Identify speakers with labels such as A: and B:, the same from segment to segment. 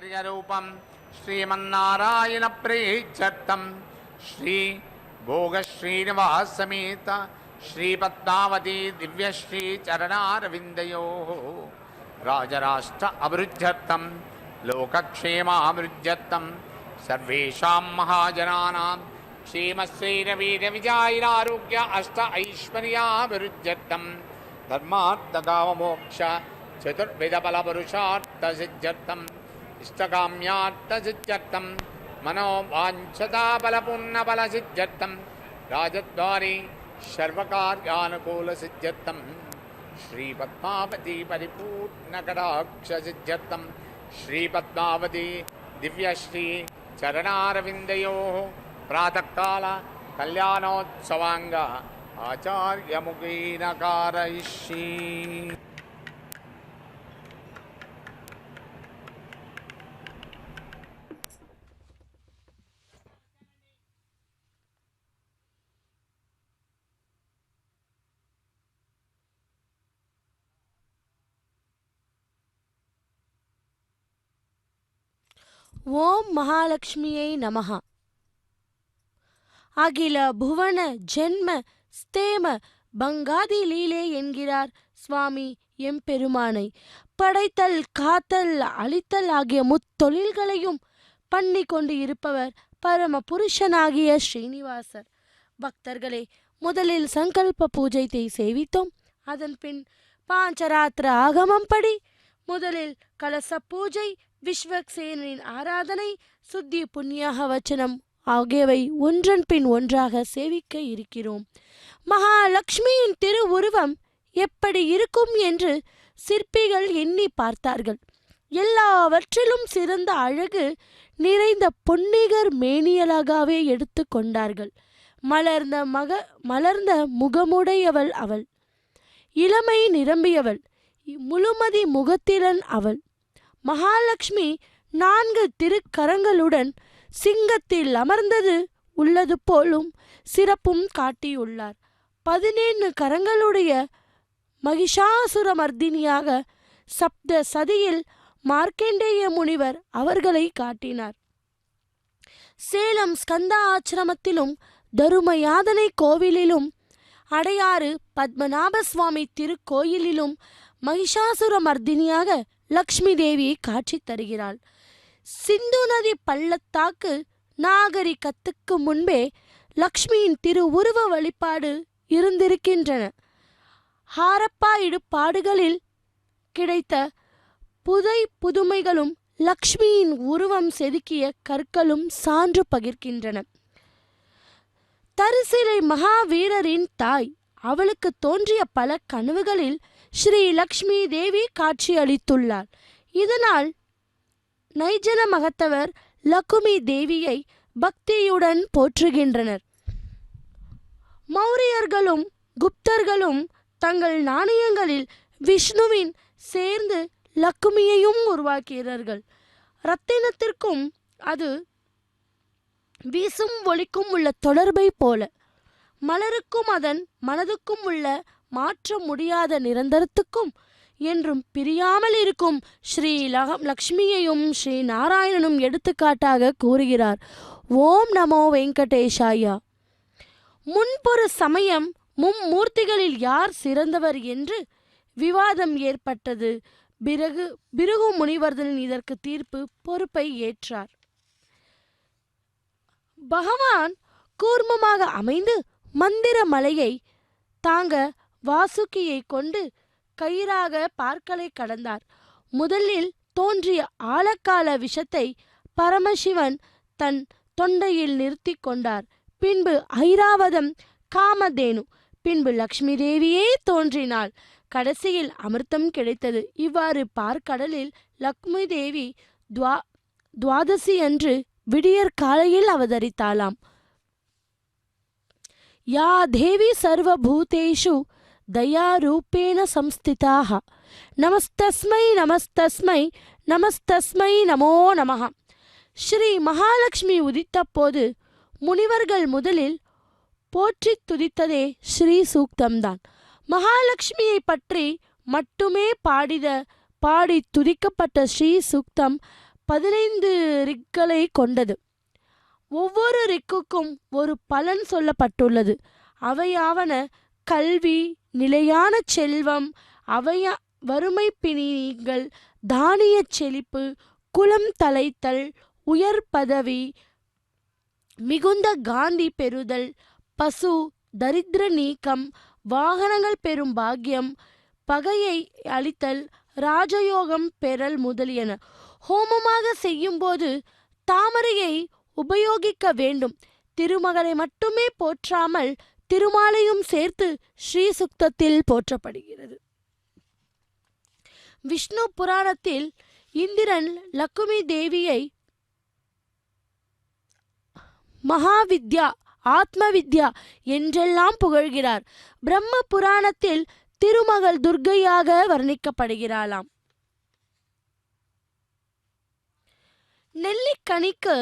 A: सौंदर्यरूपं श्रीमन्नारायण प्रीत्यर्थं श्री भोगश्रीनिवास समेत श्रीपद्मावती दिव्यश्री चरणारविन्दयोः राजराष्ट्र अभिवृद्ध्यर्थं लोकक्षेमाभिवृद्ध्यर्थं सर्वेषां महाजनानां क्षेमस्यैरवीरविजयारोग्य अष्ट ऐश्वर्याभिवृद्ध्यर्थं धर्मार्थकाममोक्ष चतुर्विधफलपुरुषार्थसिद्ध्यर्थम् इष्टकाम्यार्थसिद्ध्यर्थं मनोवाञ्छताफलपूर्णफलसिद्ध्यर्थं राजद्वारे सर्वकार्यानुकूलसिद्ध्यर्थं श्रीपद्मावती परिपूर्णकटाक्षसिद्ध्यर्थं श्रीपद्मावती दिव्यश्री चरणारविन्दयोः प्रातःकाल कल्याणोत्सवाङ्ग आचार्यमुखेन कारयिष्ये।
B: ஓம் மகாலட்சுமியை நமஹ. அகில புவன ஜென்ம ஸ்தேம பங்காதி லீலே என்கிறார் சுவாமி எம்பெருமானை. படைத்தல் காத்தல் அழித்தல் ஆகிய முத்தொழில்களையும் பண்ணி கொண்டு இருப்பவர் பரம புருஷனாகிய ஸ்ரீனிவாசர். பக்தர்களே, முதலில் சங்கல்ப பூஜையை சேவித்தோம். அதன் பின் பாஞ்சராத்திர ஆகமம் படி முதலில் கலச பூஜை, விஸ்வக்சேனின் ஆராதனை, சுத்தி புண்ணியாக வச்சனம் ஆகியவை ஒன்றன் பின் ஒன்றாக சேவிக்க இருக்கிறோம். மகாலட்சுமியின் திருவுருவம் எப்படி இருக்கும் என்று சிற்பிகள் எண்ணி பார்த்தார்கள். எல்லாவற்றிலும் சிறந்த அழகு நிறைந்த பொன்னிகர் மேனியலாகவே எடுத்து கொண்டார்கள். மலர்ந்த முகமுடையவள் அவள், இளமை நிரம்பியவள், முழுமதி முகத்திலன் அவள். மகாலட்சுமி 4 திருக்கரங்களுடன் சிங்கத்தில் அமர்ந்தது உள்ளது போலும் சிறப்பும் காட்டியுள்ளார். 17 கரங்களுடைய மகிஷாசுரமர்தினியாக சப்த சதியில் மார்க்கண்டேய முனிவர் அவர்களை காட்டினார். சேலம் ஸ்கந்த ஆசிரமத்திலும் தருமயாதனை கோவிலிலும் அடையாறு பத்மநாப சுவாமி திருக்கோயிலிலும் மகிஷாசுரமர்தினியாக லக்ஷ்மி தேவி காட்சி தருகிறாள். சிந்து நதி பள்ளத்தாக்கு நாகரிகத்துக்கு முன்பே லக்ஷ்மியின் திருவுருவ வழிபாடு இருந்திருக்கின்றன. ஹாரப்பா இடுபாடுகளில் கிடைத்த புதுமைகளும் லக்ஷ்மியின் உருவம் செதுக்கிய கற்களும் சான்று பகிர்கின்றன. தரிசிலை மகாவீரரின் தாய். அவளுக்கு தோன்றிய பல கனவுகளில் ஸ்ரீ லக்ஷ்மி தேவி காட்சி அளித்துள்ளார். இதனால் நைஜன மகத்தவர் லக்குமி தேவியை பக்தியுடன் போற்றுகின்றனர். மௌரியர்களும் குப்தர்களும் தங்கள் நாணயங்களில் விஷ்ணுவின் சேர்ந்து லக்குமியையும் உருவாக்கிறார்கள். ரத்தினத்திற்கும் அது வீசும் ஒளிக்கும் உள்ள தொடர்பை போல மலருக்கும் அதன் மனதுக்கும் உள்ள மாற்ற முடியாத நிரந்தரத்துக்கும் என்றும் பிரியாமல் இருக்கும் ஸ்ரீ லக்ஷ்மியையும் ஸ்ரீ நாராயணனும் எடுத்துக்காட்டாக கூறுகிறார். ஓம் நமோ வெங்கடேஷாயா. முன்பொரு சமயம் மும்மூர்த்திகளில் யார் சிறந்தவர் என்று விவாதம் ஏற்பட்டது. பிருகு முனிவர்தன் இதற்கு தீர்ப்பு பொறுப்பை ஏற்றார். பகவான் கூர்மமாக அமைந்து மந்திர மலையை தாங்க வாசுகியை கொண்டு கயிறாக பார்க்கலை கடந்தார். முதலில் தோன்றிய ஆழக்கால விஷத்தை பரமசிவன் தன் தொண்டையில் நிறுத்தி கொண்டார். பின்பு ஐராவதம், காமதேனு, பின்பு லக்ஷ்மி தேவியே தோன்றினாள். கடைசியில் அமிர்தம் கிடைத்தது. இவ்வாறு பார்க்கடலில் லக்ஷ்மி தேவி துவாதசி அன்று விடியற் காலையில் அவதரித்தாளாம். யா தேவி சர்வபூதேஷு தயாரூபேண சம்ஸ்திதாக நமஸ்தஸ்மை நமஸ்தஸ்மை நமஸ்தஸ்மை நமோ நமஹ. ஸ்ரீ மகாலட்சுமி உதித்த போது முனிவர்கள் முதலில் போற்றி துதித்ததே ஸ்ரீ சூக்தம்தான். மகாலட்சுமியை பற்றி மட்டுமே பாடி துதிக்கப்பட்ட ஸ்ரீ சூக்தம் 15 ரிக்களை கொண்டது. ஒவ்வொரு ரிக்குக்கும் ஒரு பலன் சொல்லப்பட்டுள்ளது. அவையாவன கல்வி, நிலையான செல்வம், வறுமை பிணிகள், தானிய செழிப்பு, குலம் தலைத்தல், உயர் பதவி, மிகுந்த காந்தி பெறுதல், பசு தரித்திர நீக்கம், வாகனங்கள் பெறும் பாக்கியம், பகையை அழித்தல், ராஜயோகம் பெறல் முதலியன. ஹோமமாக செய்யும்போது தாமரையை உபயோகிக்க வேண்டும். திருமகளை மட்டுமே போற்றாமல் திருமாலையும் சேர்த்து ஸ்ரீ சுக்தத்தில் போற்றப்படுகிறது. விஷ்ணு புராணத்தில் இந்திரன் லக்குமி தேவியை மகாவித்யா, ஆத்மவித்யா என்றெல்லாம் புகழ்கிறார். பிரம்ம புராணத்தில் திருமகள் துர்க்கையாக வர்ணிக்கப்படுகிறாளாம். நெல்லிக்கனிக்கு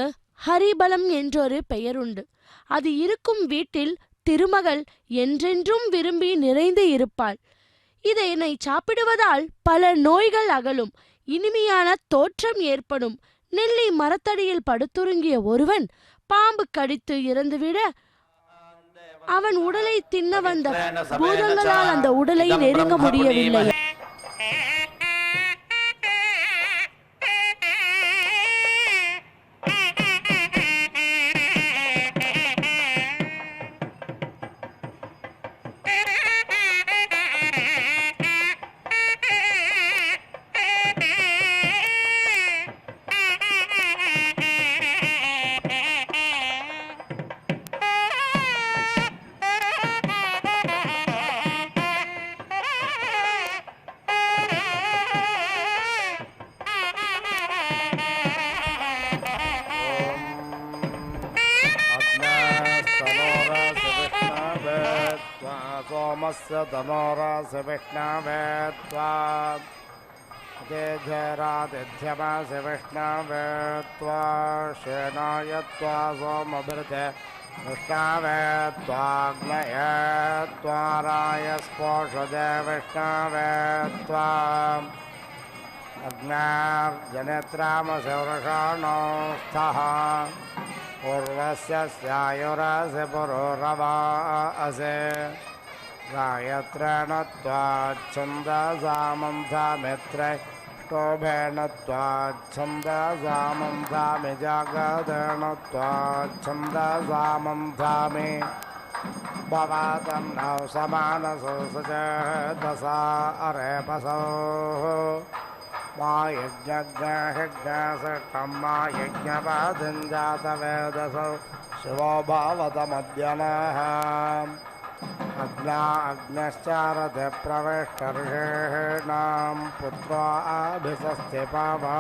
B: ஹரிபலம் என்றொரு பெயருண்டு. அது இருக்கும் வீட்டில் திருமகள் என்றென்றும் விரும்பி நிறைந்து இருப்பாள். இதனை சாப்பிடுவதால் பல நோய்கள் அகலும், இனிமையான தோற்றம் ஏற்படும். நெல்லி மரத்தடியில் படுத்துறங்கிய ஒருவன் பாம்பு கடித்து இறந்துவிட அவன் உடலை தின்ன வந்த பூதங்களால் அந்த உடலை நெருங்க முடியவில்லை.
A: सोमस्य तनोरस विष्णवे त्वा तेजरादिध्यमसि विष्णवे त्वा शेनाय त्वा सोमभृते विष्णवे त्वाग्नये त्वाराय स्पोषदे विष्णवे त्वा अग्नार्जनेत्रामसि वृषाणो स्थः पूर्वस्य स्यायुरसि पुरुरवासि गायत्रेण त्वा छन्दसामन्थामित्रै टोभेण त्वा छन्दसामन्थामि जागदेण त्वा छन्दसामन्थामि भवातं नौ समानसो सचेतसा अरेपसो मा यज्ञज्ञहिज्ञसष्टं मा यज्ञपादिञ्जातवेदसौ शिवो भवतमद्यनः अग्न्यश्चारथे प्रविष्टर्षीणां पुत्रो अभिसस्ति पावा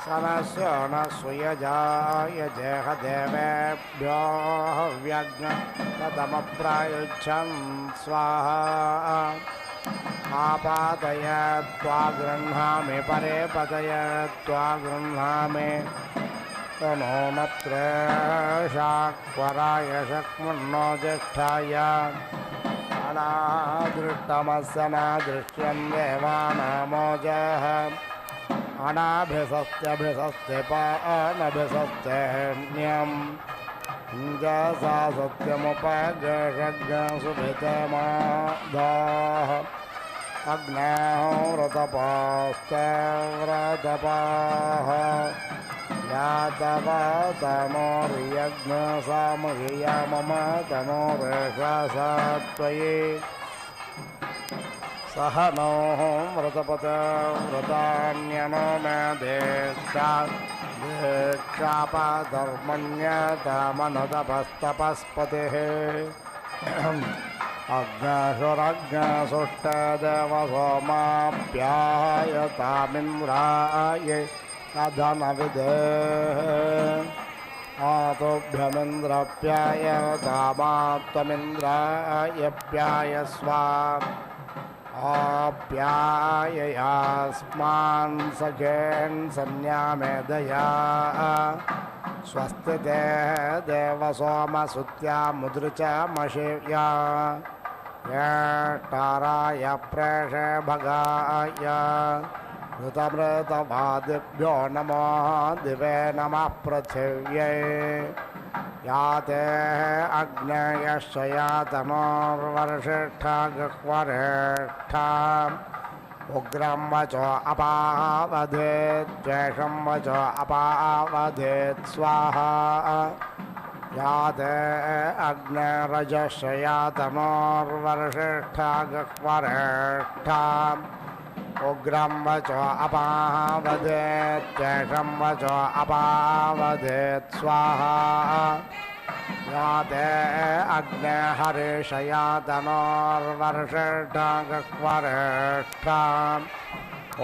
A: सनस्यो न सुयजाय जेह देवेभ्यो हव्यज्ञतमप्रायुच्छन् स्वाहा आपादय त्वा गृह्णामि परे पतय त्वा गृह्णामि तनो नत्र शाक्वराय शक्मुन्नो ज्येष्ठाय अनादृष्टमस्य न दृश्यं देवानामोजः अनाभिसस्त्यभिसस्ते पानभिसस्तेऽन्यं जसा सत्यमुपगशज्ञसुभितमादाः अग्नेहोरतपास्ते व्रतपाः यातवा तनोर्यज्ञसामहिया मम तनोरेषा त्वयि सह नो व्रतपत व्रतान्यनो मे दीक्षापधर्मण्यतमनुतपस्तपस्पतिः अग्नशुरग्नसुष्टदेवसोमाप्यायतामिन्द्राय कथनविदेः आतोभ्यमिन्द्रप्यायतामात्वमिन्द्रायप्यायस्वा आप्याययास्मान् सखेन् सन्यामेदया स्वस्ति ते देवसोमसुत्या मुद्रिचमशिव्या येष्टाराय प्रेषे भगाय ऋतमृतमादिभ्यो नमो दिवे नमः पृथिव्यै याते अग्नयश्च यातनोर्वर्षिष्ठा गह्वरेष्ठा उग्रं वचो अपावधेत् द्वेषं वचो अपावधेत् स्वाहा याते अग्निरजश्च यातनोर्वर्षिष्ठा गह्वरेष्ठा उग्रं वचो अपावधेत् द्वेषं वचो अपावधेत् स्वाहा याते अग्निहरिष यातनोर्वर्षिष्ठा गह्वरेष्ठा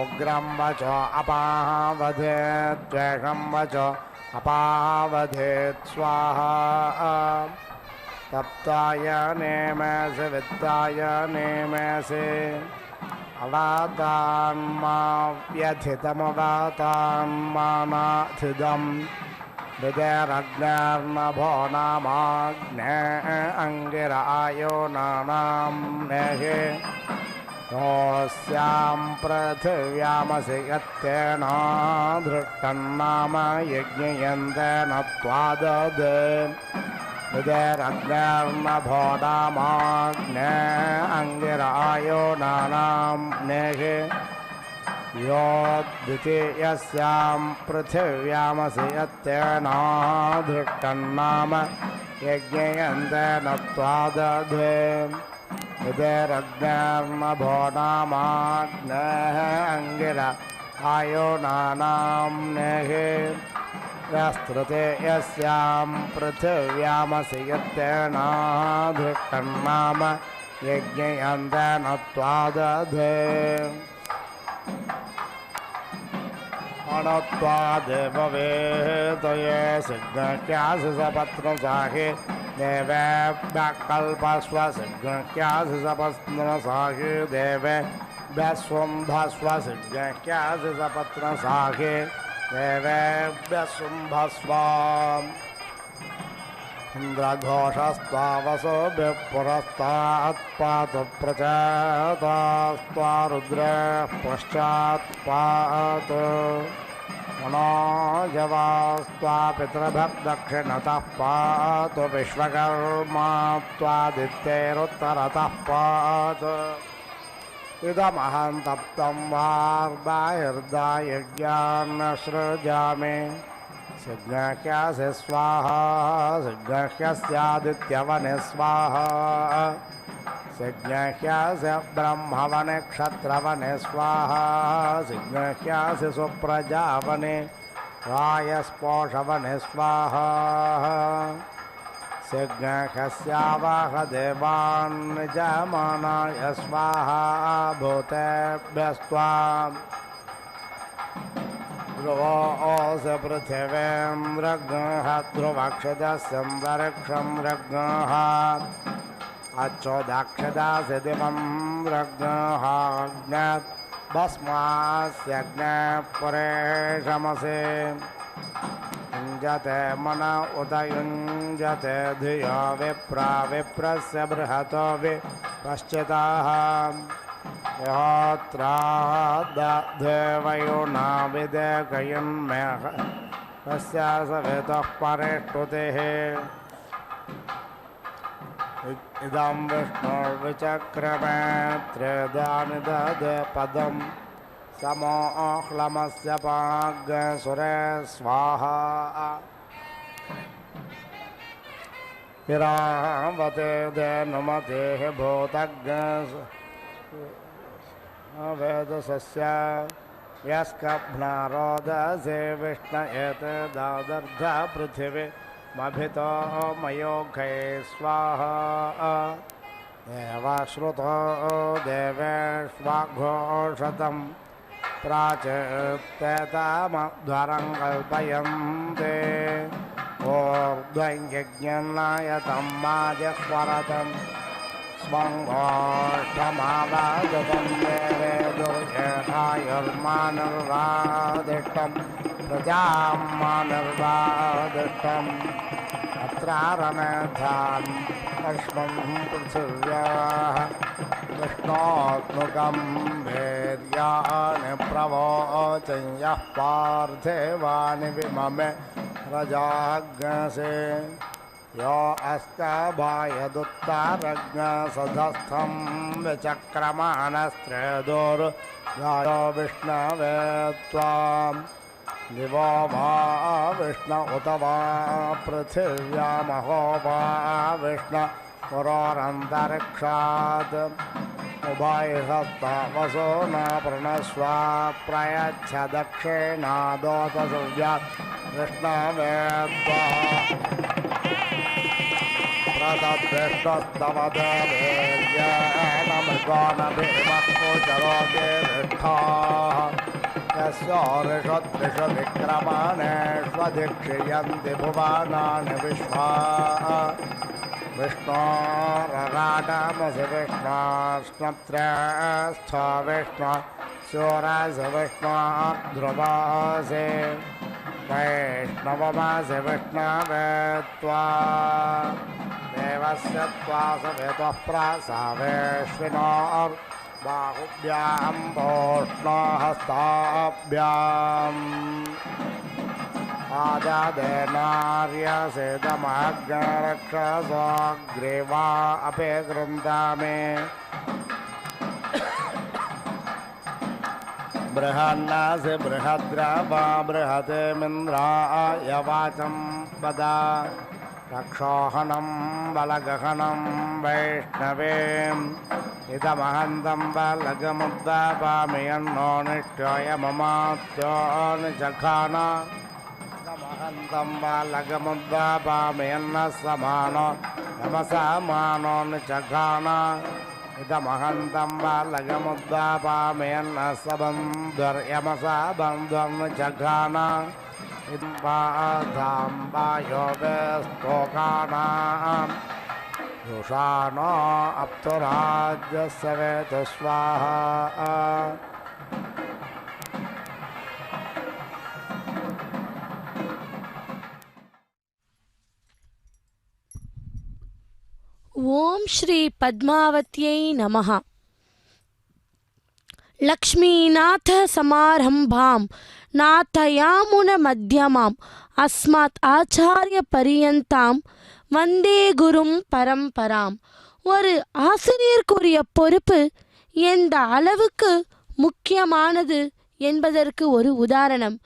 A: उग्रं वचो अपावधेत् द्वेषं वचो अपावधेत् स्वाहा तप्ताय नेमसि वित्ताय नेमसि अवातान्मा व्यथितमवातान्मानाथिदम् विदेरग्निर्नभो नामाग्ने अङ्गिरायो नानां नेहे योऽस्यां पृथिव्यामसि यत्तेन धृष्टन्नाम यज्ञयन्तेन त्वाददे विदेरग्निर्नभो नामाग्ने अङ्गिरायो नानां नेहे योद्वितीयस्यां पृथिव्यामसि यत्तेन धृष्टन्नाम यज्ञयन्तेन त्वादधे विदेरग्निर्नभो नामाग्नेः अङ्गिरायो नानां नेहे यस्तृते यस्यां पृथिव्यामसि यत्तेन धृष्टन्नाम यज्ञयन्तेन त्वादधे अणत्वादेव वेतये सिद्धक्यासि सपत्नसाहि देवेभ्यः कल्पस्व सिद्धक्यासि सपत्नसाहि देवेभ्यः स्वम्भस्व सिद्धक्यासि सपत्नसाहि देवेभ्यः स्वम्भस्व इन्द्रघोषस्त्वावसोभिः पुरस्तात् पातु प्रचेतास्त्वा रुद्रः पश्चात् पातु मनोजवास्त्वा पितृभः दक्षिणतः पातु विश्वकर्मा त्वादित्यैरुत्तरतः पातु इदमहं तप्तं वार्दायर्दायज्ञान्न सृजामि सिद्धक्यासि स्वाहा सिद्धक्यस्यादित्यवने स्वाहा सिद्धक्यासि ब्रह्मवने क्षत्रवने स्वाहा सिद्धक्यासि सुप्रजावने रायस्पोषवने स्वाहा सिद्धक्यस्यावाह देवान् निजमानाय स्वाहा भूतेभ्यस्त्वा ध्रुवोऽस पृथिवीन्द्रगः ध्रुवक्षदस्यन्तरिक्षं रग्नः अच्छोदाक्षदासि दिवं रग्नः अग्न्यात् भस्मास्यग्ने पुरेशमसि युञ्जते मन उत युञ्जते धियो विप्रा विप्रस्य बृहतो विपश्चिताः यत्रादेवयो नाविदेकयन्मेह तस्या सवितः परेष्टुतिः इदं विष्णुर्विचक्रमे त्रेदानि ददे पदं समोऽह्लमस्य पाग्सुरे स्वाहा हिरावते धेनुमतेः भूतज्ञ वेदसस्य यस्कभ्नारोदसे विष्णयेत् दादर्ध पृथिवी मभितो मयोघै स्वाहा देवाश्रुतो देवेष्वाघोषतं प्राचेत्तेतामध्वरं कल्पयन्ते ऊर्ध्वं यज्ञनायतं माजह्वरतं स्वङ्गोष्ठमावादतं देवे दुर्येहायुर्मानुर्वादिष्टं प्रजां मानुर्वादिष्टम् अत्रारमेधान् अश्वं पृथिव्याः विष्णोत्मुकं मे वीर्याणि प्रवोचं यः पार्थिवानि विममे रजाग्नसे यो अस्ताभायदुत्तारज्ञसधस्थं विचक्रमाणस्त्रेदोर्गायो विष्णवे त्वां दिवो वा विष्णु उत वा पृथिव्यामहो वा विष्णु पुरोरन्तरिक्षात् उभयहस्तावसो न प्रणस्वा प्रयच्छ दक्षिणादोतसुव्यात् विष्णवे प्रतद्विष्णस्तव देवेर्येणमृगोणभिर्मक्कोचरोगिरिष्ठाः यस्योरिषद्विषविक्रमाणेष्वधिक्षयन्ति भुवनानि विश्वा विष्णोरराटमसि विष्णोष्णत्रेस्थ विष्णु शूरसि विष्णु ध्रुवसि वैष्णवमसि विष्णवे त्वा देवस्य त्वा सवितुः प्रसवेश्विनोर्बाहुभ्यां भूष्णहस्ताभ्याम् आजादेनार्यसेदमग्रक्षसोऽग्रीवा अपि गृन्दामे बृहन्नासि बृहद्रवा बृहतेमिन्द्राय वाचं वदा रक्षोहनं बलगहनं वैष्णवेम् इदमहन्तं बलगमुद्दापामि यन्नो निष्ठोय ममात्यो निजघान इदमहन्तं बलगमुद्दापामि यन्नः समानो यमसमानो निजघान इदमहन्तं बलगमुद्दापामि यन्नः सबन्धुर्यमसा बन्धुर्निजघान इदं वायो वेस्तोकानां युषानो अप्तुराज्यस्य वेतु स्वाहा
B: ஓம் ஸ்ரீ பத்மாவத்யை நமः. லக்ஷ்மீநாத சமாரம்பாம் நாதயாமுன மத்தியமாம் அஸ்மாத் ஆச்சாரிய பரியந்தாம் வந்தே குரும் பரம்பராம். ஒரு ஆசிரியருக்குரிய பொறுப்பு எந்த அளவுக்கு முக்கியமானது என்பதற்கு ஒரு உதாரணம்.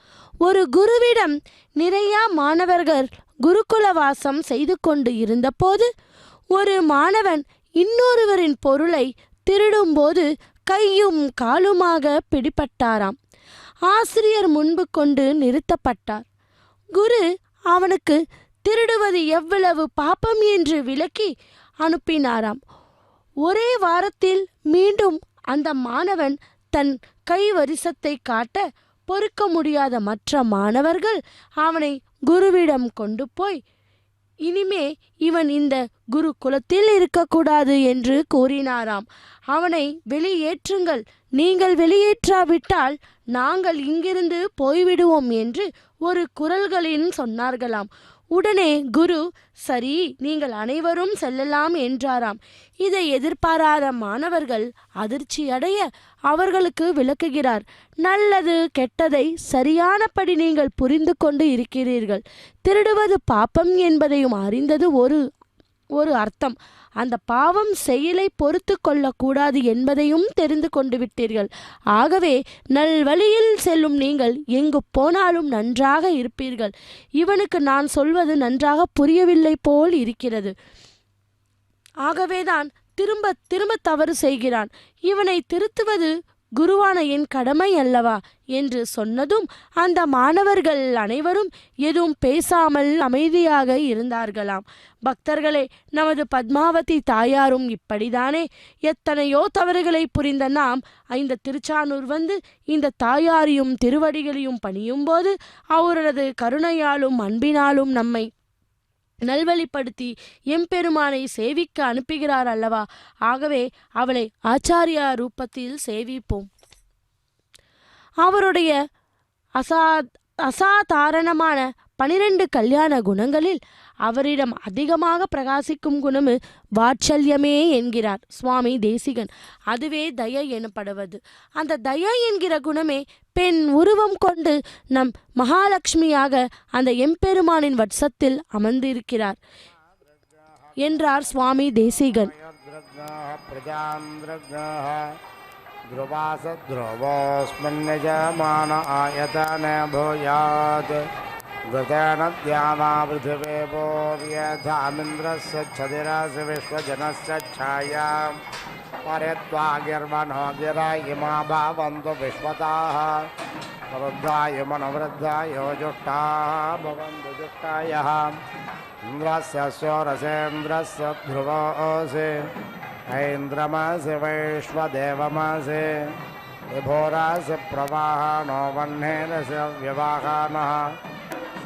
B: ஒரு குருவிடம் நிறைய மாணவர்கள் குருகுலவாசம் செய்து கொண்டு இருந்தபோது ஒரு மாணவன் இன்னொருவரின் பொருளை திருடும்போது கையும் காலுமாக பிடிபட்டாராம். ஆசிரியர் முன்பு கொண்டு நிறுத்தப்பட்டார். குரு அவனுக்கு திருடுவது எவ்வளவு பாப்பம் என்று விளக்கி அனுப்பினாராம். ஒரே வாரத்தில் மீண்டும் அந்த மாணவன் தன் கைவரிசத்தை காட்ட பொறுக்க முடியாத மற்ற மாணவர்கள் அவனை குருவிடம் கொண்டு போய் இனிமே இவன் இந்த குரு குலத்தில் இருக்கக்கூடாது என்று கூறினாராம். அவனை வெளியேற்றுங்கள், நீங்கள் வெளியேற்றாவிட்டால் நாங்கள் இங்கிருந்து போய்விடுவோம் என்று ஒரு குரல்களில் சொன்னார்களாம். உடனே குரு சரி, நீங்கள் அனைவரும் செல்லலாம் என்றாராம். இதை எதிர்பாராத மாணவர்கள் அதிர்ச்சியடைய அவர்களுக்கு விளக்குகிறார். நல்லது கெட்டதை சரியானபடி நீங்கள் புரிந்து கொண்டு இருக்கிறீர்கள். திருடுவது பாப்பம் என்பதையும் அறிந்தது ஒரு அர்த்தம். அந்த பாவம் செயலை பொறுத்து கொள்ளக்கூடாது என்பதையும் தெரிந்து கொண்டு விட்டீர்கள். ஆகவே நல்வழியில் செல்லும் நீங்கள் எங்கு போனாலும் நன்றாக இருப்பீர்கள். இவனுக்கு நான் சொல்வது நன்றாக புரியவில்லை போல் இருக்கிறது. ஆகவேதான் திரும்ப திரும்ப தவறு செய்கிறான். இவனை திருத்துவது குருவான என் கடமை அல்லவா என்று சொன்னதும் அந்த மாணவர்கள் அனைவரும் எதுவும் பேசாமல் அமைதியாக இருந்தார்களாம். பக்தர்களே, நமது பத்மாவதி தாயாரும் இப்படிதானே. எத்தனையோ தவறுகளை புரிந்த நாம் இந்த திருச்சானூர் வந்து இந்த தாயாரையும் திருவடிகளையும் பணியும் போது அவரது கருணையாலும் அன்பினாலும் நம்மை நல்வழிப்படுத்தி எம்பெருமானை சேவிக்க அனுப்புகிறார் அல்லவா. ஆகவே அவளை ஆச்சாரியா ரூபத்தில் சேவிப்போம். அவருடைய அசாதாரணமான 12 கல்யாண குணங்களில் அவரிடம் அதிகமாக பிரகாசிக்கும் குணம் வாட்சல்யமே என்கிறார் சுவாமி தேசிகன். அதுவே தயை எனப்படுவது. அந்த தயை என்கிற குணமே பெண் உருவம் கொண்டு நம் மகாலட்சுமியாக அந்த எம்பெருமானின் வட்சத்தில் அமர்ந்திருக்கிறார் என்றார் சுவாமி தேசிகன்.
A: ध्रुवासध्रुवोऽस्मिन्यजमान आयतने भूयात् गतेन द्यावा पृथिवेपो व्यथामिन्द्रस्य छदिरस्य विश्वजनस्य छायां परित्वागिर्वनो गिरा इमा भावन्तु विश्वताः वृद्धाय मनोवृद्धायो जुष्टाः भवन्तु जुष्टायः इन्द्रस्य सौरसेन्द्रस्य ध्रुवोऽसि ऐन्द्रमसि वैश्वदेवमसि विभोरासि प्रवाहनो वह्नेरसि व्यवाहनः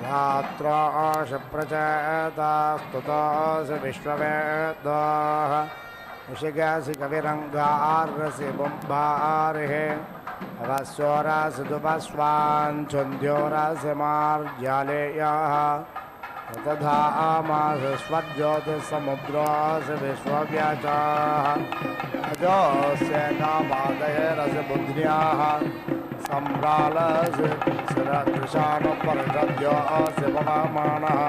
A: स्वात्रोऽसि प्रचेतास्तुतोऽसि विश्ववेदाः ऋषिगासि कविरङ्गारसि बुम्बारिः अवस्योरासि दुपस्वाञ्छुन्द्योरासि मार्जालेयः तथा आमासि स्वज्योतिसमुद्रोऽसि विश्वव्याचाः अजोऽस्य नामादयरसि बुद्ध्याः सम्भ्रालसि शिरदृशानुपरिषद्योऽसि पवमानः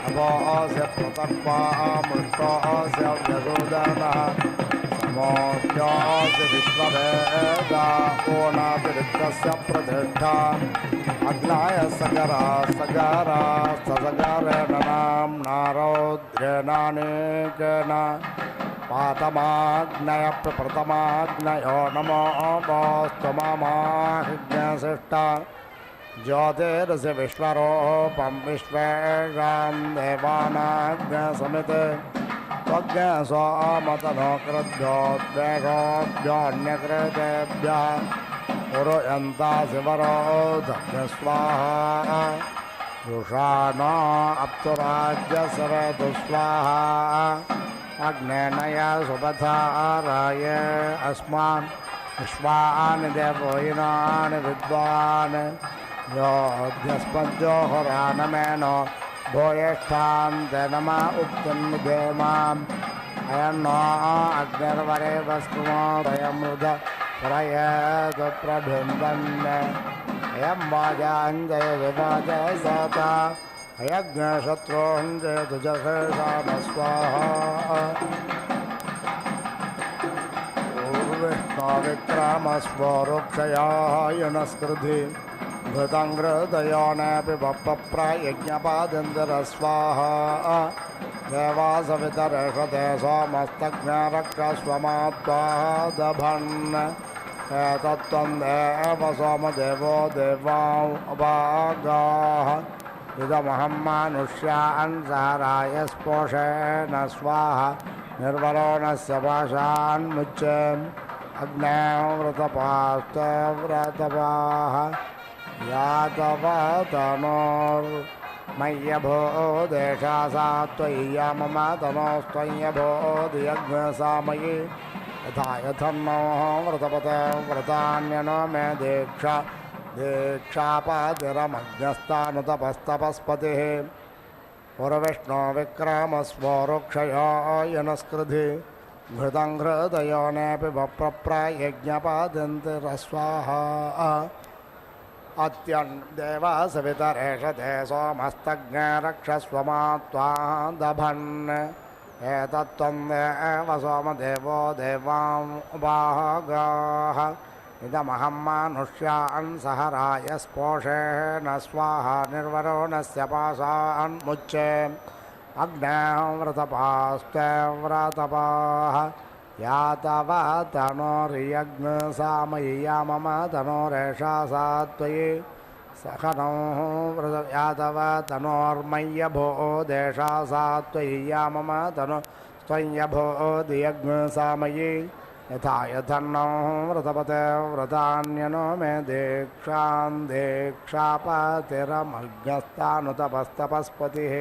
A: अभोऽसि प्रतर्पामृष्टोऽसि व्यसूदनः समोऽस्योऽसि विश्ववेदा ओनातिरिक्तस्य प्रतिष्ठा अग्नाय सगरा सगरा ससगरेण नाम्ना रौद्रेणानेकेन पातमाग्नय प्रप्रथमाग्नयो नमो वोस्तु ममाहिज्ञशिष्टा ज्योतिरसि विश्वरूपं विश्वेषां देवानाज्ञसमिते त्वज्ञसोमतनो कृद्योद्वेगोऽभ्योऽन्यकृतेभ्यः पुरुयन्तासि वरोधव्य स्वाहा रुषाणो अप्तुराज्यसरतु स्वाहा अग्नेनय सुपथाराय अस्मान् विश्वानि देवोहिनानि विद्वान् योऽध्यस्मद्योहरानमेनो भूयिष्ठान्ते नम उक्तिन्निधेमाम् अयन्नो अग्निर्वरे वस्कुमोदयमृध प्रयेतु प्रभिन्दन् अयं वाजाञ्जय विवाजय सता अयज्ञशत्रोञ्जयतु जषेषाम स्वाहा विष्णुविक्रमस्वरुक्षयायनस्कृधि घृतङ्घृतयोनेऽपि वप्रयज्ञपादिन्द्रस्वाहा देवासवितरेषते सोमस्तज्ञरक्षस्वमात्वादभन् एतत्त्वं देव सोमदेवो देवाभागाः इदमहं मानुष्यान् सहराय स्पोषेण स्वाहा निर्वरोणस्य पाशान्मुच्चे अग्ने व्रतपास्ते व्रतपाः यातवतनोर्मय्यभो देशा सा त्वय्या मम तनोस्त्वय्यभो दियज्ञसामयि यथा यथन्नो व्रतपते व्रतान्यनो मे दीक्षा दीक्षापातिरमज्ञस्तानुतपस्तपस्पतिः पुरविष्णो विक्रमस्वरुक्षयायनस्कृधि घृतङ्घृतयोनेऽपि वप्रयज्ञपादिन्तिरस्वाहा अत्यन् देवासवितरेषते सोमस्तज्ञरक्षस्वमात्वादभन् एतत्त्वं देव सोमदेवो देवाभागाः इदमहं मानुष्यान् सहराय स्पोषेण स्वाहा निर्वरोणस्य पाशान्मुच्चे अग्ने व्रतपास्ते व्रतपाः यातवतनोर्यज्ञसामय्या मम तनोरेषा सा त्वयि सखनो व्रत यातवतनोर्मय्यभो देशा सा त्वय्या मम तनो त्वय्यभो दियज्ञसामयि यथा यथन्नो व्रतपते व्रतान्यनो मे दीक्षां दीक्षापतिरमज्ञस्तानुतपस्तपस्पतिः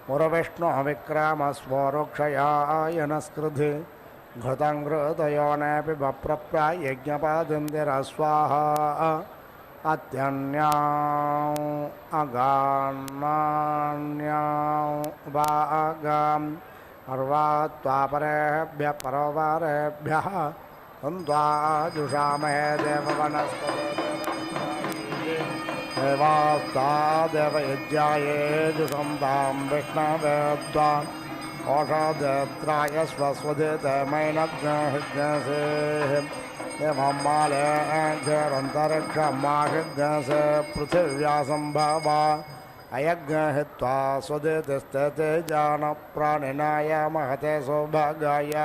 A: पुरविष्णो विक्रमस्वरुक्षयायनस्कृधि घृतङ्घृतयोनेऽपि वप्रयज्ञपादिन्तिरस्वाहा अत्यन्यां अगान्नान्यां वागाम् अर्वात्वापरेभ्यः परोपरेभ्यः त्वाजुषामहे देववनस्पतिर्देवास्ता देवयज्ञाये जुषं तां विष्णवेद्वान् ओषधेत्राय स्वस्वदितमैनज्ञहिज्ञसेः एवं माले क्षरन्तरिक्षमाहिज्ञसे पृथिव्या सम्भवा अयज्ञहित्वा स्वदितिस्ते जानप्राणिनाय महते सौभागाय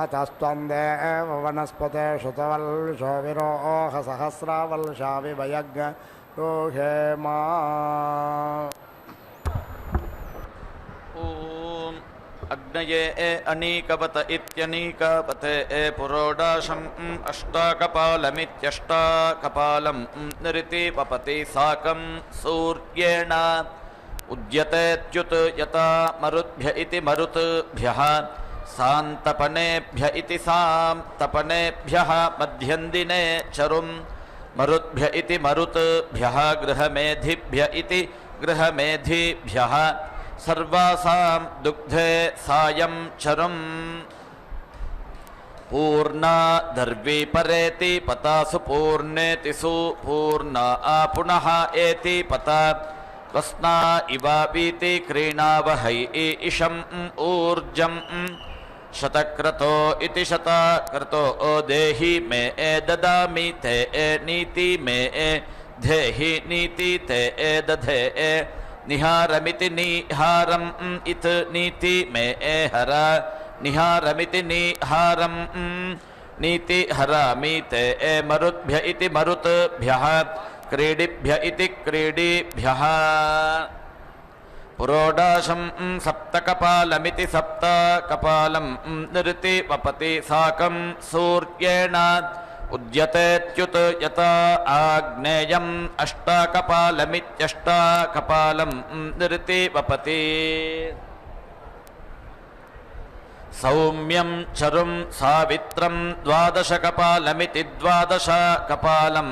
A: अतस्त्वं देव वनस्पते श्रुतवल्शो विरोहसहस्रावल्शा विभयज्ञ रोहे मा
C: अग्नये अनीकवत इत्यनीकवते पुरोडाशम् अष्टाकपालमित्यष्टाकपालं निरिति वपति साकं सूर्येण उद्यतेऽच्युत यथा मरुद्भ्य इति मरुद्भ्यः सान्तपनेभ्य इति सान्तपनेभ्यः मध्यन्दिने चरुं मरुद्भ्य इति मरुद्भ्यः गृहमेधिभ्य इति गृहमेधिभ्यः सर्वासां दुग्धे सायं चरुम् पूर्णा दर्वी परेति पता सुपूर्णेति सुपूर्णा पुनः एति पता वस्ना इवापीति क्रीणावहै इशम् ऊर्जम् शतक्रतो इति शतक्रतो देहि मे ददामि ते नीति मे धेहि नीति ते दधे निहारमिति निहारम् इत् नीति मे हर निहारमिति निहारम् नीति हरामि ते मरुद्भ्य इति मरुद्भ्यः क्रीडिभ्य इति क्रीडिभ्यः पुरोडाशं सप्तकपालमिति सप्तकपालं निरिति वपति साकं सूर्येण उद्यतेऽच्युत यथा आग्नेयम् अष्टाकपालमित्यष्टाकपालं निरिति वपति सौम्यं चरुं सावित्रं द्वादशकपालमिति द्वादशकपालं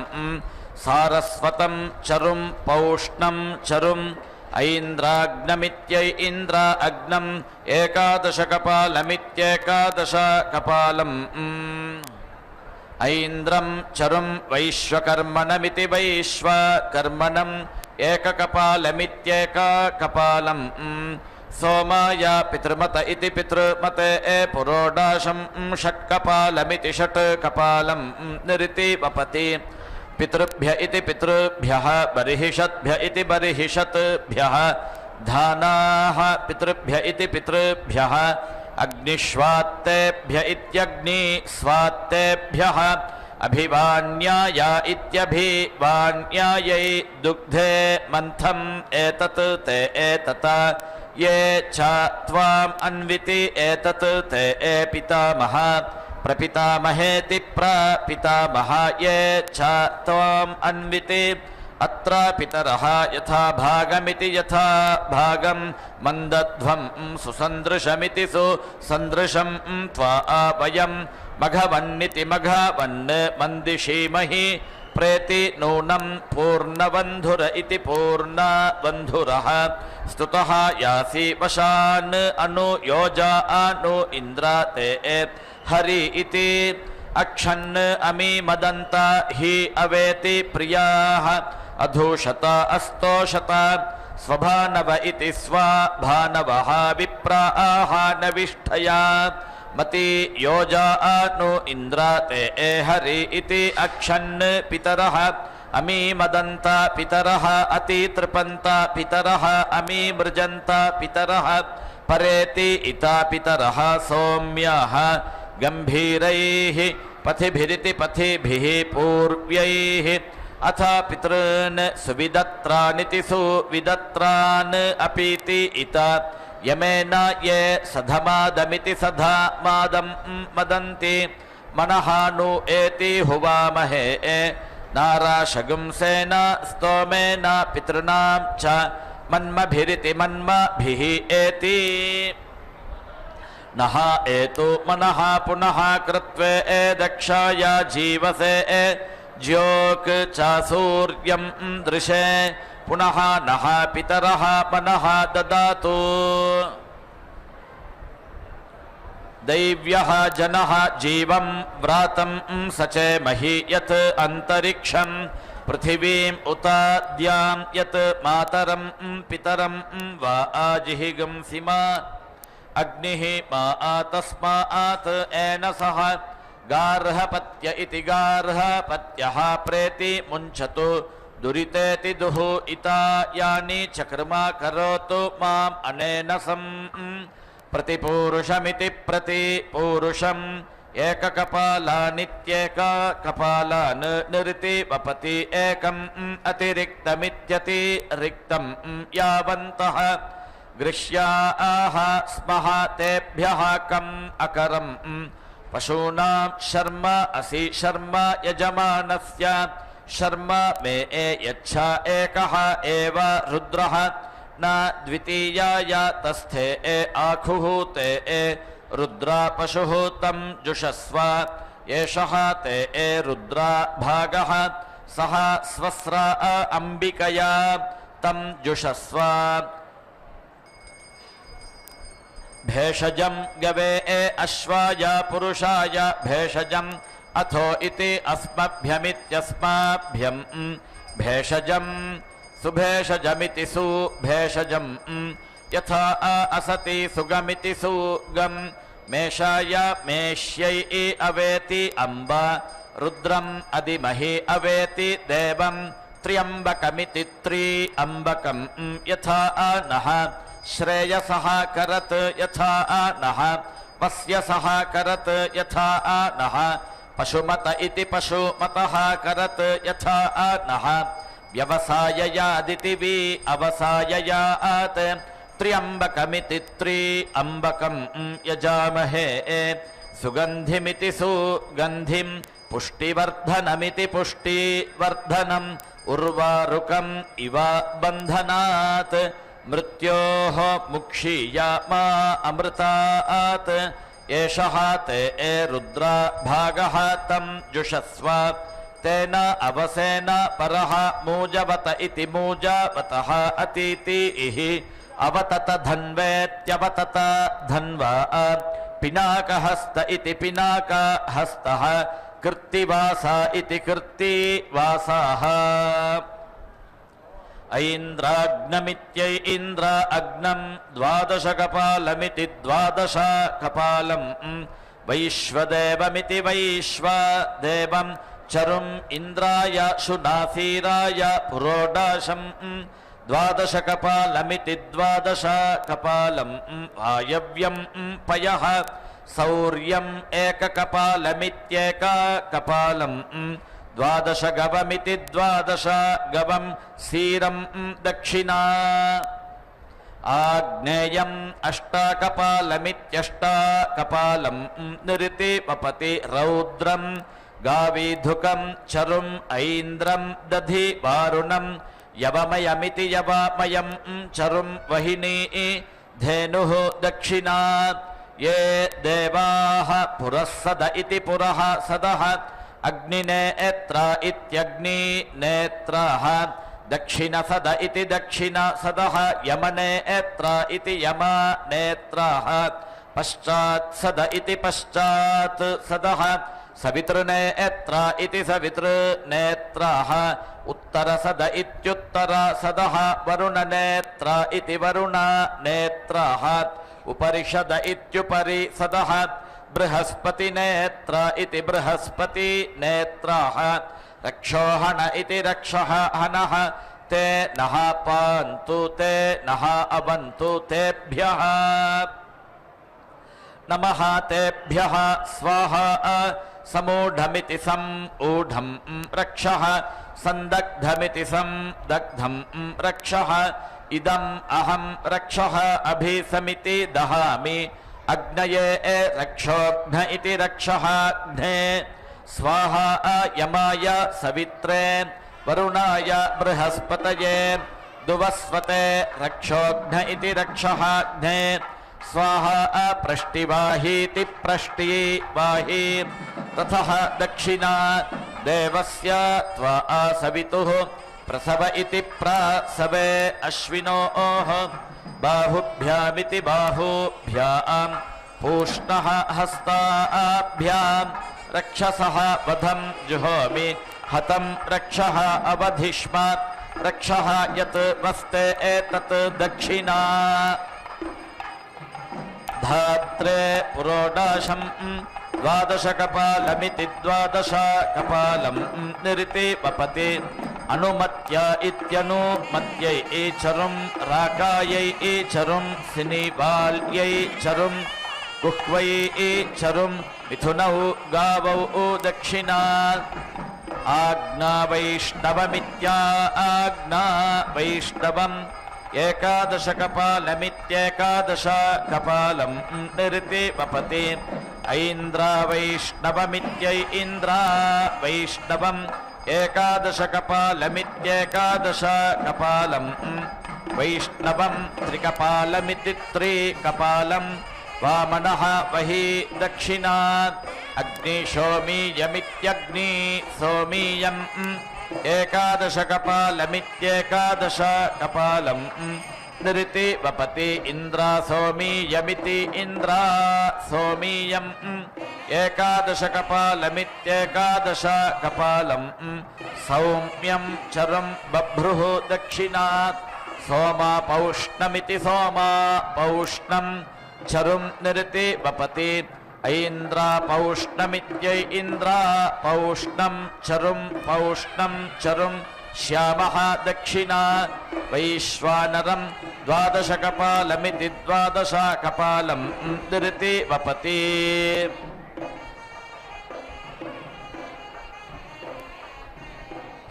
C: सारस्वतं चरुं पौष्णं चरुम् ऐन्द्राग्नमित्यै इन्द्र अग्नम् एकादशकपालमित्येकादशकपालम् ऐन्द्रं चरुं वैश्वकर्मणमिति वैश्वकर्मणम् एककपालमित्येककपालम् सोमाय पितृमत इति पितृमते पुरोडाशं षट्कपालमिति षट्कपालं निरिति वपति पितृभ्य इति पितृभ्यः बर्हिषद्भ्य इति बर्हिषद्भ्यः धानाः पितृभ्य इति पितृभ्यः अग्निष्वात्तेभ्य इत्यग्निस्वात्तेभ्यः अभिवाण्याय इत्यभिवाण्यायै दुग्धे मन्थम् एतत् ते एतत ये च त्वाम् अन्विति एतत् ते पितामह प्रपितामहेति प्रपितामह ये च त्वाम् अन्विति अत्र पितरः यथा भागमिति यथा भागं मन्दध्वं सुसन्दृशमिति सुसन्दृशं त्वा वयं मघवन्निति मघवन् मन्दिषीमहि प्रेति नूनं पूर्णबन्धुर इति पूर्णबन्धुरः स्तुतः यासि वशान् अनु योजा अनु इन्द्र ते हरि इति अक्षन् अमी मदन्त हि अवेति प्रियाः अधूषत अस्तोषत स्वभानव इति स्वभानवः विप्राः नविष्ठया मति योजा नु इन्द्र ते हरि इति अक्षन् पितरः अमी मदन्त पितरः अतितृपन्त पितरः अमी मृजन्त पितरः परेति इता पितरः सौम्याः गंभीरैः पथिभिरिति पथिभिः पूर्व्यैः अथ पितॄन् सुविदत्रानिति सुविदत्रान् अपीति इता यमेन ये सधमादमिति सधमादं मदन्ति मनः नु एति हुवामहे नाराशगुंसेन स्तोमेन पितॄणां च मन्मभिरिति मन्मभिः एति नः एतु मनः पुनः कृत्वे दक्षाय जीवसे ज्योक् च सूर्यं दृशे पुनः नः पितरः मनः ददातु दैव्यः जनः जीवं व्रातं सचे महि यत् अन्तरिक्षं पृथिवीम् उताद्यां यत् मातरं पितरं वा आजिहिगंसिमा अग्निः मा तस्मात् येन सह गार्हपत्य इति गार्हपत्यः प्रेति मुञ्चतु दुरितेति दुः इता यानि चक्रमा करोतु माम् अनेन सम् प्रतिपूरुषमिति प्रतिपूरुषम् एककपालानित्येककपालान् निरिति वपति एकम् अतिरिक्तमित्यतिरिक्तं यावन्तः गृह्याः स्मः तेभ्यः कम् अकरम् पशूनां शर्म असि शर्म यजमानस्य शर्म मे यच्छा एकः एव रुद्रः न द्वितीयाय तस्थे आखुः ते रुद्रा पशुः तं जुषस्व एषः ते रुद्रा भागः सः स्वस्र अम्बिकया तं जुषस्व भेषजं गवे अश्वाय पुरुषाय भेषजम् अथो इति अस्मभ्यमित्यस्माभ्यं भेषजं सुभेषजमिति सुभेषजं यथा असति सुगमिति सुगं मेषाय मेष्यै अवेति अम्ब रुद्रम् अधिमहि अवेति देवं त्र्यम्बकमिति त्र्यम्बकं यथा नः श्रेयसः करत् यथा नः वस्यसः करत् यथा नः पशुमत इति पशुमतः करत् यथा नः व्यवसाययादिति वि अवसाययात् त्र्यम्बकमिति त्र्यम्बकं यजामहे सुगन्धिमिति सुगन्धिं पुष्टिवर्धनमिति पुष्टिवर्धनम् उर्वारुकम् इव बन्धनात् मृत्योः मुक्षीया मा अमृतात् एषः ते रुद्रा भागः तं जुषस्व तेन अवसेन परः मूजवत इति मूजवतः अतीतिः अवतत धन्वेत्यवतत धन्वा पिनाकहस्त इति पिनाकहस्तः कृत्तिवासा इति कृत्तिवासाः ऐन्द्राग्नमित्यै इन्द्र अग्नं द्वादशकपालमिति द्वादशकपालं वैश्वदेवमिति वैश्वदेवं चरुम् इन्द्राय शुनासीराय पुरोडाशं द्वादशकपालमिति द्वादशकपालं वायव्यं पयः सौर्यम् एककपालमित्येककपालं द्वादशगवमिति द्वादशगवं सीरं दक्षिणा आग्नेयम् अष्टाकपालमित्यष्टाकपालं निरिति वपति रौद्रं गावीधुकं चरुम् ऐन्द्रं दधि वारुणं यवमयमिति यवमयं चरुं वहिनी धेनुः दक्षिणा ये देवाः पुरःसद इति पुरः सदः अग्निनेत्र इत्यग्निनेत्राः दक्षिणसद इति दक्षिणसदः यमनेत्र इति यमनेत्राः पश्चात्सद इति पश्चात्सदः सवितृनेत्र इति सवितृनेत्राः उत्तरसद इत्युत्तरसदः वरुणनेत्र इति वरुणनेत्राः उपरिषद इत्युपरिषदः बृहस्पतिनेत्र इति बृहस्पतिनेत्राः रक्षोहण इति रक्षोहणः ते नः पान्तु ते नः अवन्तु तेभ्यः नमः तेभ्यः स्वाहा समूढमिति समूढं रक्षः सन्दग्धमिति संदग्धं रक्षः इदम् अहं रक्षः अभिसमिति दहामि अग्नये रक्षोघ्न इति रक्षः घ्ने स्वाहा यमाय सवित्रे वरुणाय बृहस्पतये दुवस्वते रक्षोघ्न इति रक्षः घ्ने स्वाहा पृष्टिवाहीति पृष्टिवाही ततः दक्षिणा देवस्य त्वा सवितुः प्रसव इति प्रासवे अश्विनोः बाहुभ्यामिति बाहुभ्यां पूष्णः हस्ताभ्यां रक्षसः वधं जुहोमि हतं रक्षः अवधिष्मात् रक्षः यत् वस्ते एतत् दक्षिणा धात्रे पुरोडाशं द्वादशकपालमिति द्वादशकपालं निरिति वपति अनुमत्य इत्यनुमत्यै ईचरुं राकायै ईचरुं सिनिवाल्यै चरुं गुह्वै ईचरुं मिथुनौ गावौ दक्षिणा आज्ञा वैष्णवमित्या आज्ञा वैष्णवम् एकादशकपालमित्येकादशकपालं निरिति वपति ऐन्द्रा वैष्णवमित्यै इन्द्रा वैष्णवम् एकादशकपालमित्येकादशकपालं वैष्णवं त्रिकपालमिति त्रिकपालं वामनः वहि दक्षिणात् अग्निशोमीयमित्यग्नि सोमीयम् एकादशकपालमित्येकादशकपालं निरिति वपति इन्द्रा सोमीयमिति इन्द्रा सोमीयम् एकादशकपालमित्येकादशकपालं सौम्यं चरं बभ्रुः दक्षिणात् सोमा पौष्णमिति सोमा पौष्णं चरुं निरिति वपति ऐन्द्रा पौष्णमित्यै इन्द्रा पौष्णं चरुं श्यामः दक्षिणा वैश्वानरं द्वादशकपालमिति द्वादशकपालं निरिति वपति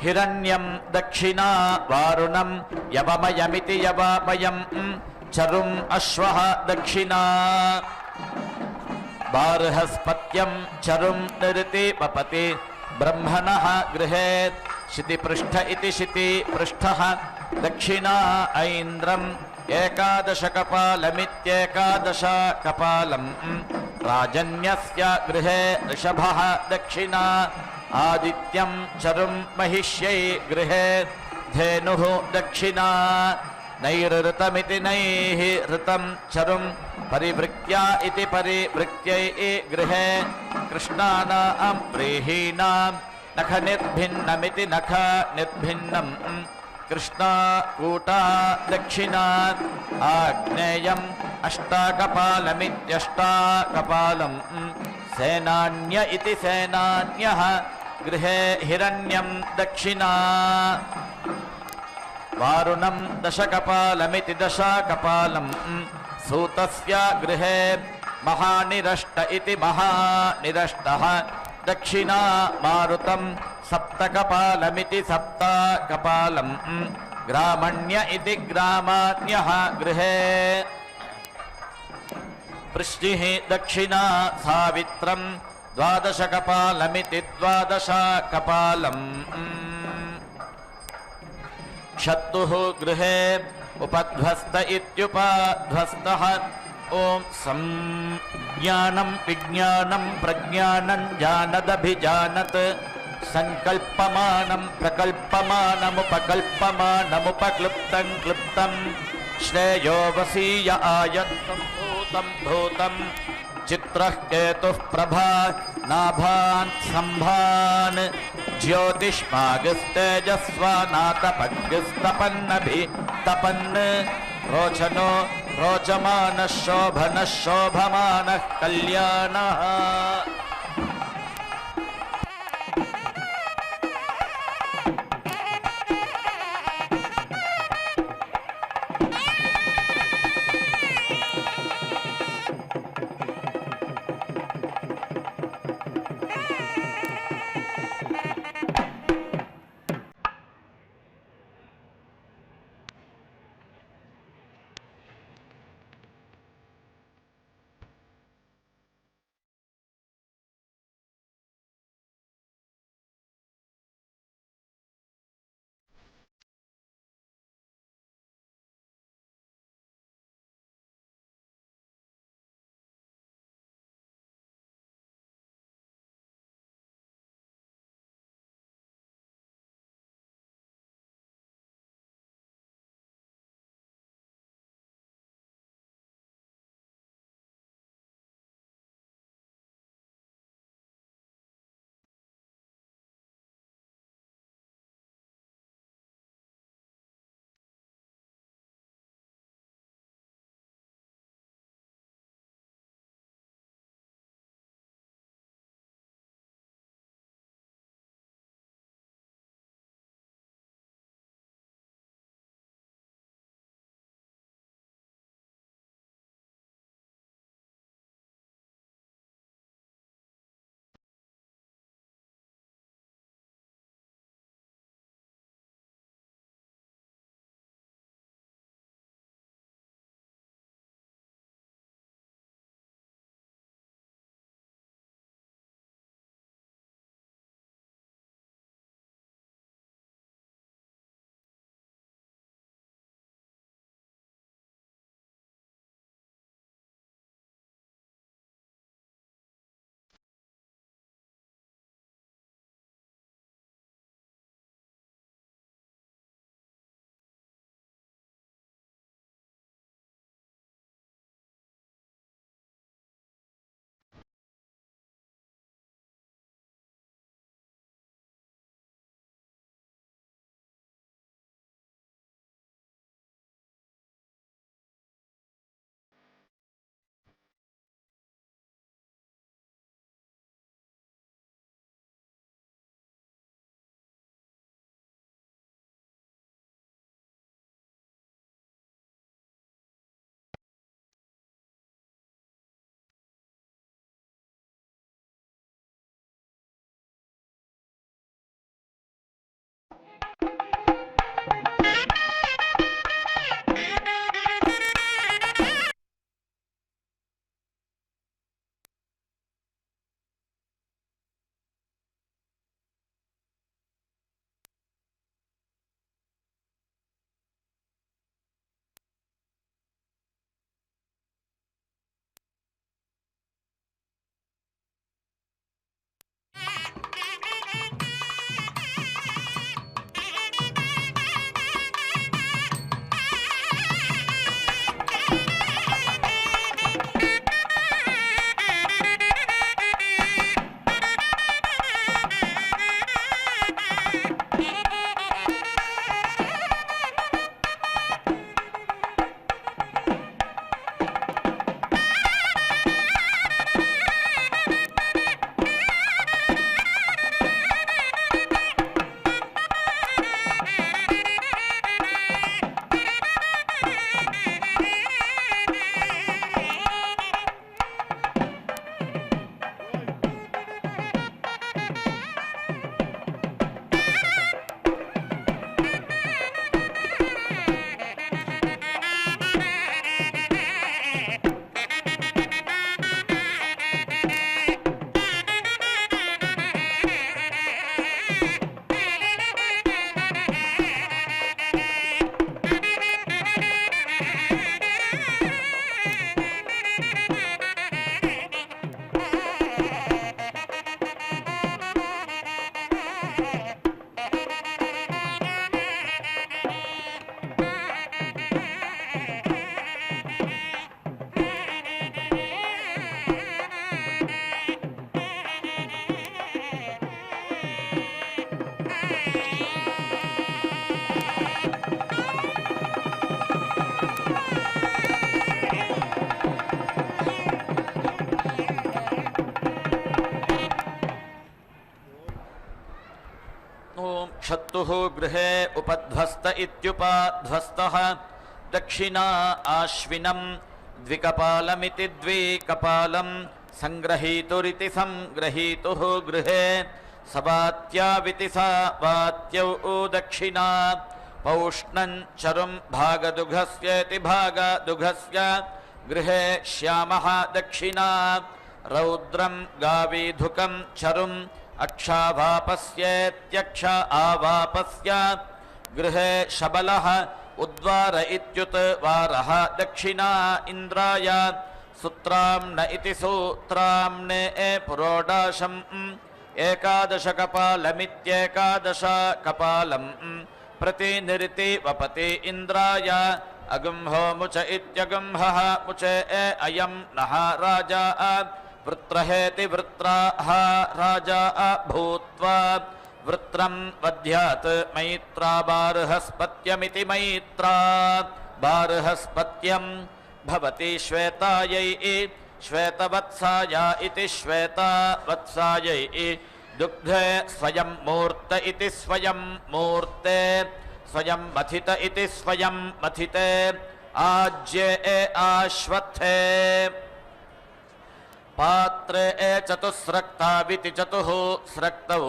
C: हिरण्यं दक्षिणा वारुणं यवमयमिति यवमयं चरुं अश्वः दक्षिणा बार्हस्पत्यं चरुं निरिति वपति ब्रह्मणः गृहे शितिपृष्ठ इति शितिपृष्ठः दक्षिणा ऐन्द्रम् एकादशकपालमित्येकादशकपालं राजन्यस्य गृहे ऋषभः दक्षिणा आदित्यं चरुं महिष्यै गृहे धेनुः दक्षिणा नैरृतमिति नैः ऋतं चरुं परिवृत्या इति परिवृत्यै गृहे कृष्णानां व्रीहीणां नखनिर्भिन्नमिति नखनिर्भिन्नं कृष्णाकूटा दक्षिणा आग्नेयम् अष्टाकपालमित्यष्टाकपालं सेनान्य इति सेनान्यः गृहे हिरण्यं दक्षिणा वारुणं दशकपालमिति दशकपालं सूतस्य गृहे महानिरष्ट इति महानिरष्टः दक्षिणा मारुतं सप्तकपालमिति सप्तकपालं ग्रामण्य इति ग्रामाण्यः गृहे वृष्टिः दक्षिणा सावित्रं द्वादशकपालमिति द्वादशकपालम् क्षत्तुः गृहे उपध्वस्त इत्युपध्वस्तः ॐ संज्ञानं विज्ञानं प्रज्ञानं जानदभिजानत् संकल्पमानं प्रकल्पमानमुपकल्पमानमुपक्लुप्तं क्लुप्तं श्रेयो वसीय आयत्तं भूतं भूतं चित्रः केतुः प्रभा नाभान् सम्भान् ज्योतिष्मागस्तेजस्वानातपग्स्तपन्नभितपन् रोचनो रोचमानः शोभनः शोभमानः कल्याणः क्षत्तुः गृहे उपध्वस्त इत्युपध्वस्तः दक्षिणा आश्विनं द्विकपालमिति द्विकपालं संग्रहीतुरिति संग्रहीतुः गृहे सवात्याविति सवात्यौ दक्षिणा पौष्णं चरुं भागदुघस्येति भागदुघस्य गृहे श्यामः दक्षिणा रौद्रं गावीधुकं चरुम् अक्षावापस्येत्यक्ष आवापस्य गृहे शबलः उद्वार इत्युत्वारः दक्षिणा इन्द्राय सूत्राम्न इति सूत्राम्ने पुरोडाशम् एकादशकपालमित्येकादशकपालं प्रतिनिरिति वपति इन्द्राय अगुंहोमुच इत्यगुंहः मुचे अयं नः राजा वृत्रहेति वृत्राः राजा भूत्वा वृत्रं वध्यात् मैत्रा बार्हस्पत्यमिति मैत्रा बार्हस्पत्यं भवति श्वेतायै श्वेतवत्साया इति श्वेतवत्सायै दुग्धे स्वयं मूर्त इति स्वयं मूर्ते स्वयं मथित इति स्वयं मथिते आज्ये आश्वत्थे पात्रे चतुस्रक्ताविति चतुः स्रक्तौ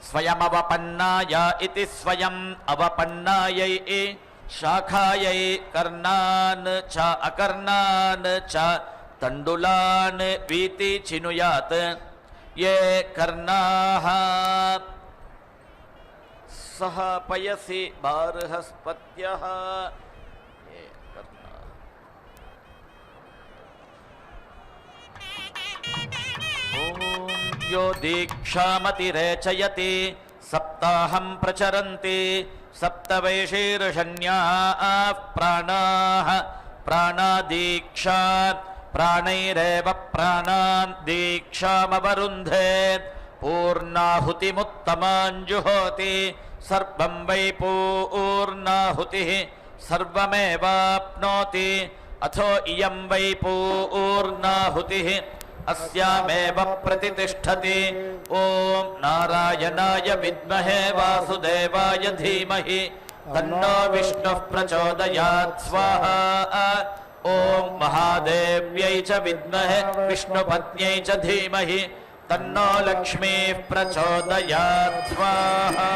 C: स्वयमवपन्नाय इति स्वयम् अवपन्नायै शाखायै कर्णान् च अकर्णान् च तण्डुलान् वीति चिनुयात् ये कर्णाः सह पयसि बार्हस्पत्यः ये कर्णाः ॐ यो दीक्षामतिरेचयति सप्ताहं प्रचरन्ति सप्तवैशीर्षण्याः प्राणाः प्राणादीक्षा प्राणैरेव प्राणान् दीक्षामवरुन्धे पूर्णाहुतिमुत्तमाञ्जुहोति सर्वं वै पूर्णाहुतिः सर्वमेवाप्नोति अथो इयं वै पूर्णाहुतिः अस्यामेव प्रतिष्ठति ॐ नारायणाय विद्महे वासुदेवाय धीमहि तन्नो विष्णुः प्रचोदयात् स्वाहा ॐ महादेव्यै च विद्महे विष्णुपत्न्यै च धीमहि तन्नो लक्ष्मीः प्रचोदयात् स्वाहा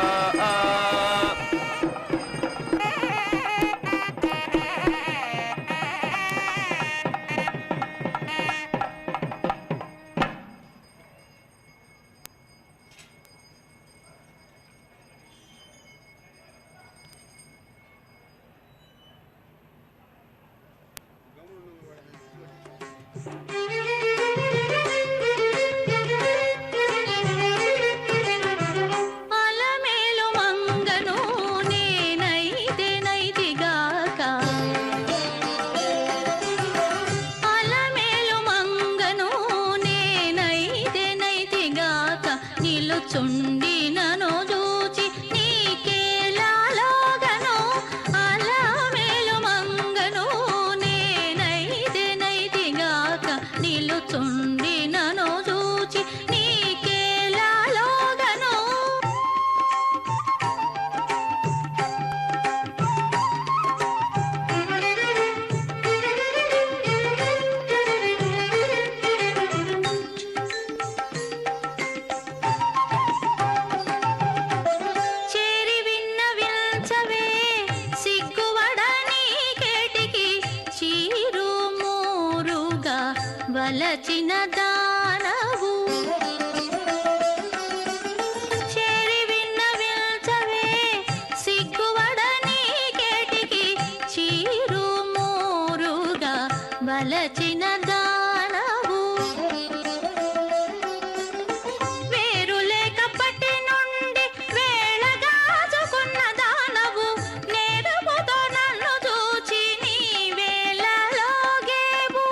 D: వలచిన దానవు చేరి విన్నవిల్చవే సిగ్గువడని కేటికి చీరు మూరుగా వలచిన దానవు వేరు లేకప్పటి నుండి వేళగాచుకున్న దానవు నేరుపుతో నన్ను చూచి నీ వేళలోగేవు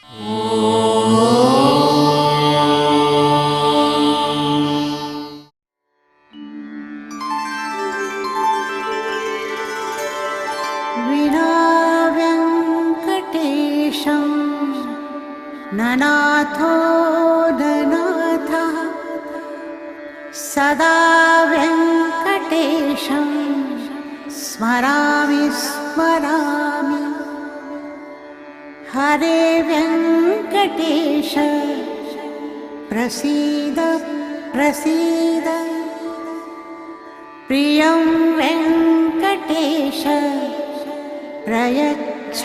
E: विना वेङ्कटेशं ननाथो ननाथः सदा वेङ्कटेशं स्मरामि स्मरामि हरे वेङ्कटेश प्रसीद प्रसीद प्रियं वेङ्कटेश प्रयच्छ